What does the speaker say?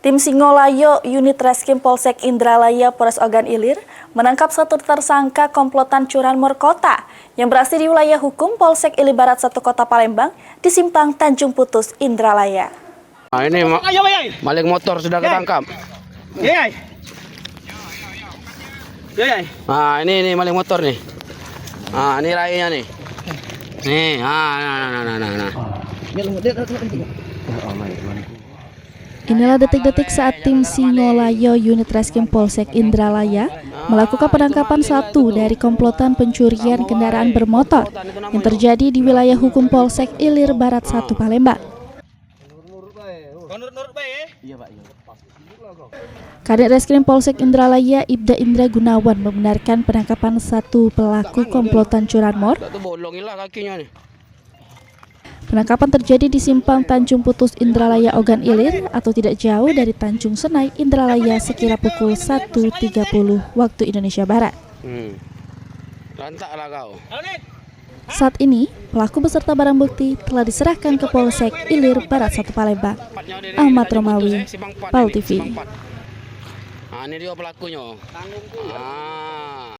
Tim Singolayo Unit Reskrim Polsek Indralaya Polres Ogan Ilir menangkap satu tersangka komplotan curanmor kota yang beraksi di wilayah hukum Polsek Ilir Barat 1 Kota Palembang di Simpang Tanjung Putus, Indralaya. Nah, ini maling motor sudah ketangkap. Nah, ini maling motor nih. Nah, ini raihnya nih. Nih, nah. Inilah detik-detik saat tim Singolayo Unit Reskrim Polsek Indralaya melakukan penangkapan satu dari komplotan pencurian kendaraan bermotor yang terjadi di wilayah hukum Polsek Ilir Barat 1 Palembang. Kadit Reskrim Polsek Indralaya Ibda Indra Gunawan membenarkan penangkapan satu pelaku komplotan curanmor. Penangkapan terjadi di Simpang Tanjung Putus Indralaya Ogan Ilir atau tidak jauh dari Tanjung Senai Indralaya sekira pukul 1.30 waktu Indonesia Barat. Saat ini, pelaku beserta barang bukti telah diserahkan ke Polsek Ilir Barat 1 Palembang. Ahmad Romawi, PAL TV. Nah, ini dia pelakunya.